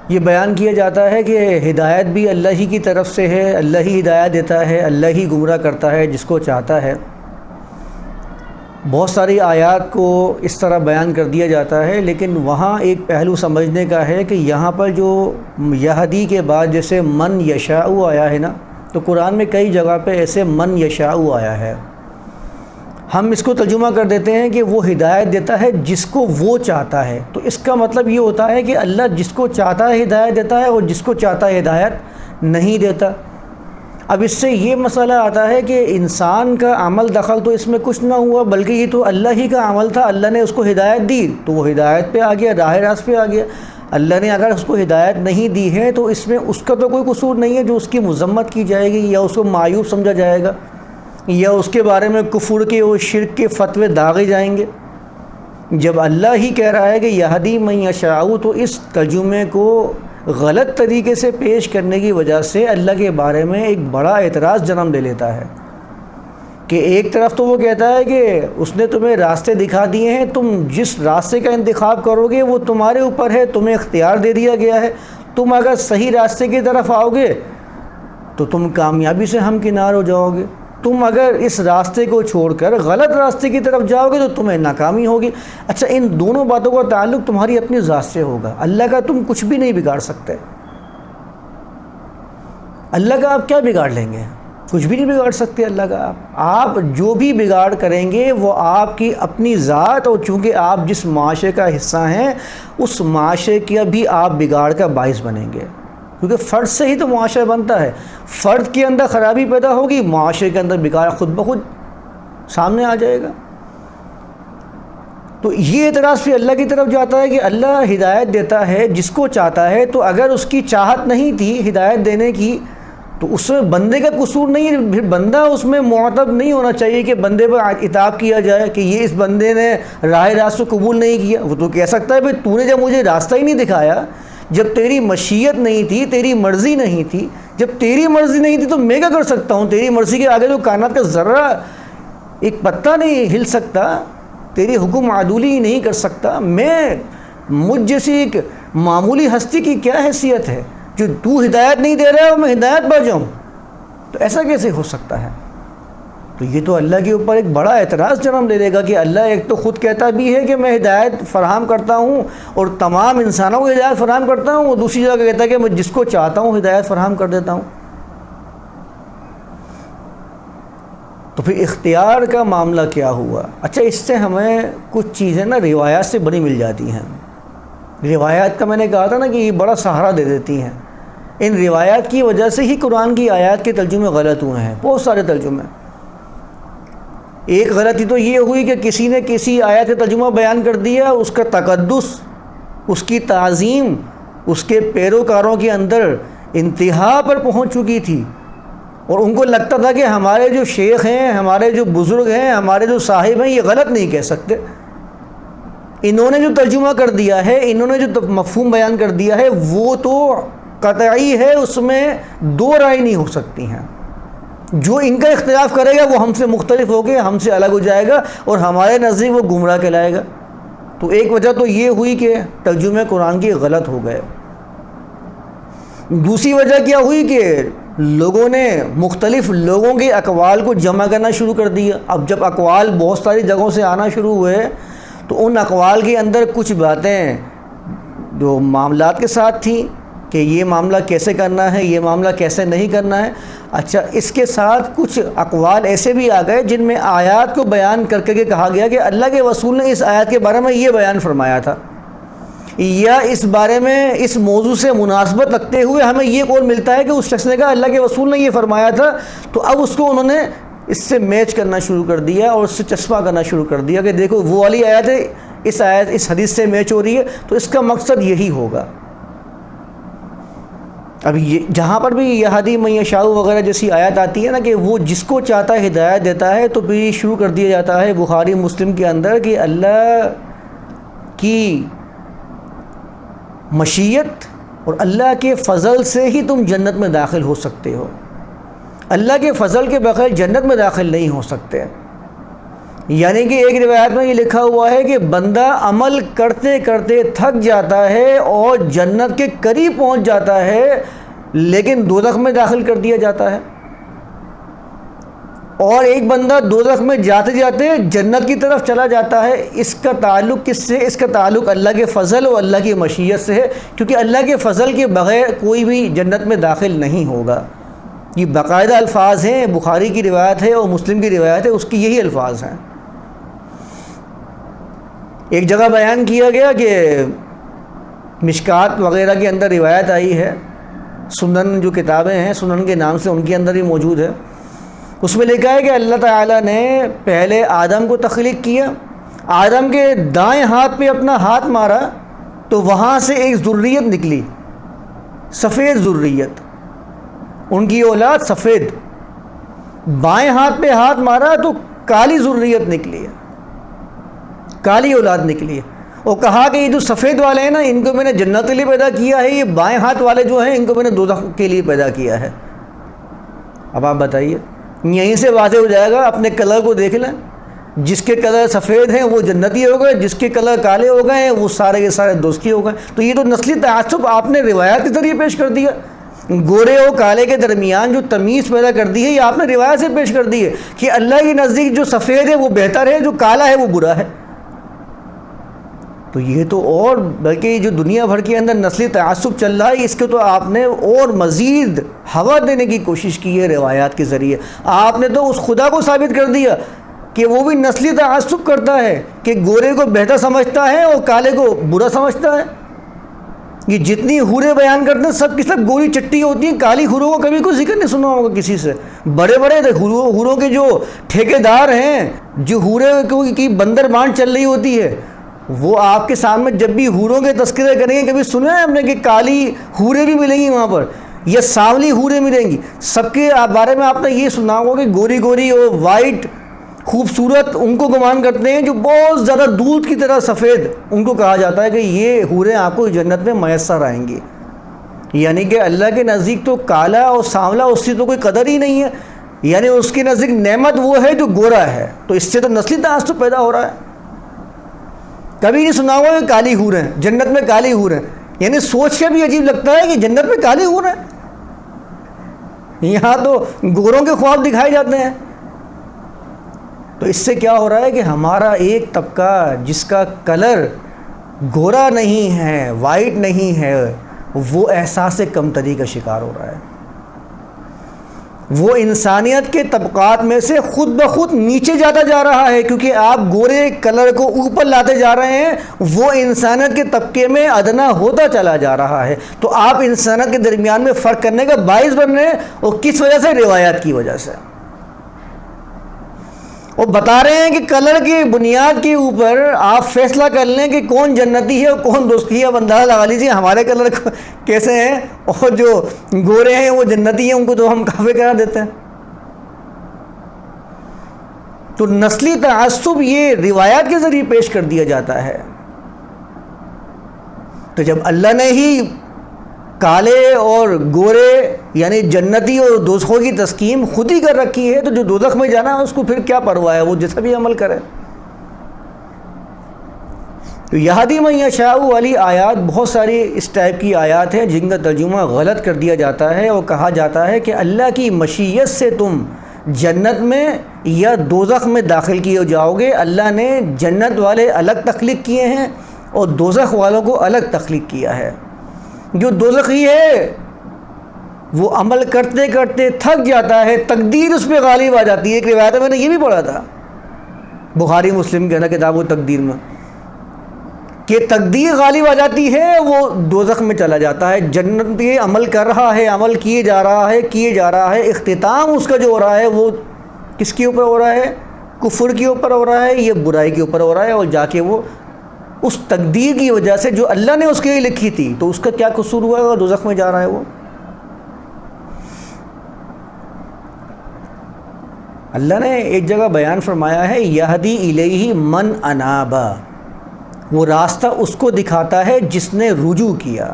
یہ بیان کیا جاتا ہے کہ ہدایت بھی اللہ ہی کی طرف سے ہے، اللہ ہی ہدایت دیتا ہے، اللہ ہی گمراہ کرتا ہے جس کو چاہتا ہے۔ بہت ساری آیات کو اس طرح بیان کر دیا جاتا ہے، لیکن وہاں ایک پہلو سمجھنے کا ہے کہ یہاں پر جو یہدی کے بعد جیسے من یشاء آیا ہے نا، تو قرآن میں کئی جگہ پہ ایسے من یشاء آیا ہے۔ ہم اس کو ترجمہ کر دیتے ہیں کہ وہ ہدایت دیتا ہے جس کو وہ چاہتا ہے، تو اس کا مطلب یہ ہوتا ہے کہ اللہ جس کو چاہتا ہے ہدایت دیتا ہے اور جس کو چاہتا ہے ہدایت نہیں دیتا۔ اب اس سے یہ مسئلہ آتا ہے کہ انسان کا عمل دخل تو اس میں کچھ نہ ہوا، بلکہ یہ تو اللہ ہی کا عمل تھا، اللہ نے اس کو ہدایت دی تو وہ ہدایت پہ آ گیا، راہ راست پہ آ گیا۔ اللہ نے اگر اس کو ہدایت نہیں دی ہے تو اس میں اس کا تو کوئی قصور نہیں ہے جو اس کی مذمت کی جائے گی یا اس کو معیوب سمجھا جائے گا یا اس کے بارے میں کفر کے اور شرک کے فتوے داغے جائیں گے۔ جب اللہ ہی کہہ رہا ہے کہ یہدی من یشاء، تو اس ترجمے کو غلط طریقے سے پیش کرنے کی وجہ سے اللہ کے بارے میں ایک بڑا اعتراض جنم لے لیتا ہے کہ ایک طرف تو وہ کہتا ہے کہ اس نے تمہیں راستے دکھا دیے ہیں، تم جس راستے کا انتخاب کرو گے وہ تمہارے اوپر ہے، تمہیں اختیار دے دیا گیا ہے، تم اگر صحیح راستے کی طرف آؤ گے تو تم کامیابی سے ہمکنار ہو جاؤ گے، تم اگر اس راستے کو چھوڑ کر غلط راستے کی طرف جاؤ گے تو تمہیں ناکامی ہوگی۔ اچھا، ان دونوں باتوں کا تعلق تمہاری اپنی ذات سے ہوگا، اللہ کا تم کچھ بھی نہیں بگاڑ سکتے۔ اللہ کا آپ کیا بگاڑ لیں گے؟ کچھ بھی نہیں بگاڑ سکتے اللہ کا۔ آپ جو بھی بگاڑ کریں گے وہ آپ کی اپنی ذات، اور چونکہ آپ جس معاشرے کا حصہ ہیں اس معاشرے کا بھی آپ بگاڑ کا باعث بنیں گے، کیونکہ فرد سے ہی تو معاشرہ بنتا ہے۔ فرد کے اندر خرابی پیدا ہوگی، معاشرے کے اندر بگاڑ خود بخود سامنے آ جائے گا۔ تو یہ اعتراض پھر اللہ کی طرف جاتا ہے کہ اللہ ہدایت دیتا ہے جس کو چاہتا ہے، تو اگر اس کی چاہت نہیں تھی ہدایت دینے کی تو اس میں بندے کا قصور نہیں ہے، پھر بندہ اس میں معتب نہیں ہونا چاہیے کہ بندے پر عتاب کیا جائے کہ یہ اس بندے نے راہ راست کو قبول نہیں کیا۔ وہ تو کہہ سکتا ہے بھئی تو نے جب مجھے راستہ ہی نہیں دکھایا، جب تیری مشیت نہیں تھی، تیری مرضی نہیں تھی، جب تیری مرضی نہیں تھی تو میں کیا کر سکتا ہوں؟ تیری مرضی کے آگے تو کائنات کا ذرہ ایک پتہ نہیں ہل سکتا، تیری حکم عدولی ہی نہیں کر سکتا۔ مجھ جیسی ایک معمولی ہستی کی کیا حیثیت ہے جو تو ہدایت نہیں دے رہا ہے اور میں ہدایت پا جاؤں؟ تو ایسا کیسے ہو سکتا ہے؟ تو یہ تو اللہ کے اوپر ایک بڑا اعتراض جنم لے گا کہ اللہ ایک تو خود کہتا بھی ہے کہ میں ہدایت فراہم کرتا ہوں اور تمام انسانوں کو ہدایت فراہم کرتا ہوں، اور دوسری جگہ کہتا ہے کہ میں جس کو چاہتا ہوں ہدایت فراہم کر دیتا ہوں۔ تو پھر اختیار کا معاملہ کیا ہوا؟ اچھا، اس سے ہمیں کچھ چیزیں نا روایات سے بڑی مل جاتی ہیں۔ روایات کا میں نے کہا تھا نا کہ یہ بڑا سہارا دے دیتی ہیں۔ ان روایات کی وجہ سے ہی قرآن کی آیات کے ترجمے غلط ہوئے ہیں، بہت سارے ترجمے۔ ایک غلطی تو یہ ہوئی کہ کسی نے کسی آیت کا ترجمہ بیان کر دیا، اس کا تقدس، اس کی تعظیم اس کے پیروکاروں کے اندر انتہا پر پہنچ چکی تھی، اور ان کو لگتا تھا کہ ہمارے جو شیخ ہیں، ہمارے جو بزرگ ہیں، ہمارے جو صاحب ہیں، یہ غلط نہیں کہہ سکتے۔ انہوں نے جو ترجمہ کر دیا ہے، انہوں نے جو مفہوم بیان کر دیا ہے، وہ تو قطعی ہے، اس میں دو رائے نہیں ہو سکتی ہیں۔ جو ان کا اختلاف کرے گا وہ ہم سے مختلف ہو کے ہم سے الگ ہو جائے گا اور ہمارے نزدیک وہ گمراہ کہلائے گا۔ تو ایک وجہ تو یہ ہوئی کہ ترجمے قرآن کی غلط ہو گئے۔ دوسری وجہ کیا ہوئی کہ لوگوں نے مختلف لوگوں کے اقوال کو جمع کرنا شروع کر دیا۔ اب جب اقوال بہت ساری جگہوں سے آنا شروع ہوئے تو ان اقوال کے اندر کچھ باتیں جو معاملات کے ساتھ تھیں کہ یہ معاملہ کیسے کرنا ہے، یہ معاملہ کیسے نہیں کرنا ہے۔ اچھا، اس کے ساتھ کچھ اقوال ایسے بھی آ گئے جن میں آیات کو بیان کر کے کہا گیا کہ اللہ کے رسول نے اس آیات کے بارے میں یہ بیان فرمایا تھا، یا اس بارے میں اس موضوع سے مناسبت رکھتے ہوئے ہمیں یہ قول ملتا ہے کہ اس شخص نے کہا اللہ کے رسول نے یہ فرمایا تھا، تو اب اس کو انہوں نے اس سے میچ کرنا شروع کر دیا اور اس سے چسپاں کرنا شروع کر دیا کہ دیکھو وہ والی آیت ہے، اس حدیث سے میچ ہو رہی ہے، تو اس کا مقصد یہی ہوگا۔ اب یہ جہاں پر بھی یہدی من یشاء وغیرہ جیسی آیت آتی ہے نا کہ وہ جس کو چاہتا ہے ہدایت دیتا ہے، تو پھر یہ شروع کر دیا جاتا ہے بخاری مسلم کے اندر کہ اللہ کی مشیت اور اللہ کے فضل سے ہی تم جنت میں داخل ہو سکتے ہو، اللہ کے فضل کے بغیر جنت میں داخل نہیں ہو سکتے۔ یعنی کہ ایک روایت میں یہ لکھا ہوا ہے کہ بندہ عمل کرتے کرتے تھک جاتا ہے اور جنت کے قریب پہنچ جاتا ہے لیکن دوزخ میں داخل کر دیا جاتا ہے، اور ایک بندہ دوزخ میں جاتے جاتے جنت کی طرف چلا جاتا ہے۔ اس کا تعلق کس سے؟ اس کا تعلق اللہ کے فضل اور اللہ کی مشیت سے ہے، کیونکہ اللہ کے فضل کے بغیر کوئی بھی جنت میں داخل نہیں ہوگا۔ یہ باقاعدہ الفاظ ہیں، بخاری کی روایت ہے اور مسلم کی روایت ہے، اس کی یہی الفاظ ہیں۔ ایک جگہ بیان کیا گیا کہ مشکات وغیرہ کے اندر روایت آئی ہے، سنن جو کتابیں ہیں سنن کے نام سے ان کے اندر ہی موجود ہے، اس میں لکھا ہے کہ اللہ تعالیٰ نے پہلے آدم کو تخلیق کیا، آدم کے دائیں ہاتھ پہ اپنا ہاتھ مارا تو وہاں سے ایک ذریت نکلی، سفید ذریت، ان کی اولاد سفید۔ بائیں ہاتھ پہ ہاتھ مارا تو کالی ذریت نکلی ہے، کالی اولاد نکلی ہے، اور کہا کہ یہ جو سفید والے ہیں نا ان کو میں نے جنت کے لیے پیدا کیا ہے، یہ بائیں ہاتھ والے جو ہیں ان کو میں نے دوزخ کے لیے پیدا کیا ہے۔ اب آپ بتائیے، یہیں سے واضح ہو جائے گا، اپنے کلر کو دیکھ لیں، جس کے کلر سفید ہیں وہ جنتی ہو گئے، جس کے کلر کالے ہو گئے ہیں وہ سارے کے سارے دوزخی ہو گئے۔ تو یہ تو نسلی تعصب آپ نے روایت کے ذریعے پیش کر دیا، گورے اور کالے کے درمیان جو تمیز پیدا کر دی ہے یہ آپ نے روایت سے پیش کر دی ہے کہ اللہ کے نزدیک جو سفید ہے وہ بہتر ہے، جو کالا ہے وہ برا ہے۔ تو یہ تو اور بلکہ جو دنیا بھر کے اندر نسلی تعصب چل رہا ہے اس کو تو آپ نے اور مزید ہوا دینے کی کوشش کی ہے روایات کے ذریعے۔ آپ نے تو اس خدا کو ثابت کر دیا کہ وہ بھی نسلی تعصب کرتا ہے، کہ گورے کو بہتر سمجھتا ہے اور کالے کو برا سمجھتا ہے۔ یہ جتنی حوریں بیان کرتے ہیں سب کی سب گوری چٹی ہوتی ہیں، کالی حوروں کا کبھی کوئی ذکر نہیں سنا ہوگا کسی سے۔ بڑے بڑے حوروں کے جو ٹھیکیدار ہیں، جو حوریں کی بندر بانٹ چل رہی ہوتی ہے، وہ آپ کے سامنے جب بھی حوروں کے تذکرے کریں گے، کبھی سنا ہے ہم نے کہ کالی حوریں بھی ملیں گی وہاں پر یا سانولی حوریں ملیں گی؟ سب کے بارے میں آپ نے یہ سنا ہوگا کہ گوری گوری اور وائٹ خوبصورت ان کو گمان کرتے ہیں، جو بہت زیادہ دودھ کی طرح سفید ان کو کہا جاتا ہے کہ یہ حوریں آپ کو جنت میں میسر آئیں گی۔ یعنی کہ اللہ کے نزدیک تو کالا اور سانولا اس کی تو کوئی قدر ہی نہیں ہے، یعنی اس کے نزدیک نعمت وہ ہے جو گورا ہے۔ تو اس سے تو نسلی تعصب پیدا ہو رہا ہے۔ کبھی نہیں سنا ہوا کہ کالی حوریں جنت میں، کالی حوریں، یعنی سوچ کے بھی عجیب لگتا ہے کہ جنت میں کالی حوریں، یہاں تو گوروں کے خواب دکھائے جاتے ہیں۔ تو اس سے کیا ہو رہا ہے کہ ہمارا ایک طبقہ جس کا کلر گورا نہیں ہے، وائٹ نہیں ہے، وہ احساس کمتری کا شکار ہو رہا ہے، وہ انسانیت کے طبقات میں سے خود بخود نیچے جاتا جا رہا ہے، کیونکہ آپ گورے کلر کو اوپر لاتے جا رہے ہیں، وہ انسانیت کے طبقے میں ادنا ہوتا چلا جا رہا ہے۔ تو آپ انسانیت کے درمیان میں فرق کرنے کا باعث بن رہے ہیں، اور کس وجہ سے؟ روایات کی وجہ سے۔ اور بتا رہے ہیں کہ کلر کی بنیاد کے اوپر آپ فیصلہ کر لیں کہ کون جنتی ہے اور کون دوزخی ہے۔ اب اندازہ لگا لیجیے ہمارے کلر کیسے ہیں، اور جو گورے ہیں وہ جنتی ہیں، ان کو تو ہم کافر قرار دیتے ہیں۔ تو نسلی تعصب یہ روایات کے ذریعے پیش کر دیا جاتا ہے۔ تو جب اللہ نے ہی کالے اور گورے یعنی جنتی اور دوزخوں کی تسکیم خود ہی کر رکھی ہے، تو جو دوزخ میں جانا ہے اس کو پھر کیا پرواہ ہے، وہ جیسا بھی عمل کرے۔ تو یہدی من یشاء والی آیات بہت ساری اس ٹائپ کی آیات ہیں جن کا ترجمہ غلط کر دیا جاتا ہے اور کہا جاتا ہے کہ اللہ کی مشیت سے تم جنت میں یا دوزخ میں داخل کیے جاؤ گے۔ اللہ نے جنت والے الگ تخلیق کیے ہیں اور دوزخ والوں کو الگ تخلیق کیا ہے۔ جو دوزخی ہے وہ عمل کرتے کرتے تھک جاتا ہے، تقدیر اس پہ غالب آ جاتی ہے۔ ایک روایت میں نے یہ بھی پڑھا تھا بخاری مسلم کے نا کتاب و تقدیر میں، کہ تقدیر غالب آ جاتی ہے، وہ دوزخ میں چلا جاتا ہے۔ جنت پہ عمل کر رہا ہے، عمل کیے جا رہا ہے، اختتام اس کا جو ہو رہا ہے وہ کس کے اوپر ہو رہا ہے؟ کفر کے اوپر ہو رہا ہے، یہ برائی کے اوپر ہو رہا ہے، اور جا کے وہ اس تقدیر کی وجہ سے جو اللہ نے اس کے لیے لکھی تھی، تو اس کا کیا قصور ہوا ہے، دوزخ میں جا رہا ہے وہ۔ اللہ نے ایک جگہ بیان فرمایا ہے یہدی الیہ من اناب، وہ راستہ اس کو دکھاتا ہے جس نے رجوع کیا۔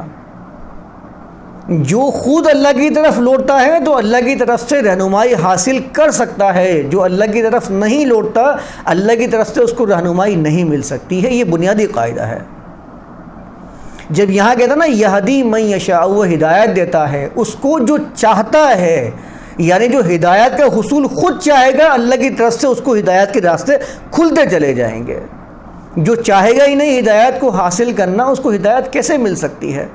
جو خود اللہ کی طرف لوٹتا ہے تو اللہ کی طرف سے رہنمائی حاصل کر سکتا ہے، جو اللہ کی طرف نہیں لوٹتا اللہ کی طرف سے اس کو رہنمائی نہیں مل سکتی ہے۔ یہ بنیادی قاعدہ ہے۔ جب یہاں کہتا نا یہدی من یشاء، وہ ہدایت دیتا ہے اس کو جو چاہتا ہے، یعنی جو ہدایت کا حصول خود چاہے گا اللہ کی طرف سے اس کو ہدایت کے راستے کھلتے چلے جائیں گے۔ جو چاہے گا ہی نہیں ہدایت کو حاصل کرنا، اس کو ہدایت کیسے مل سکتی ہے؟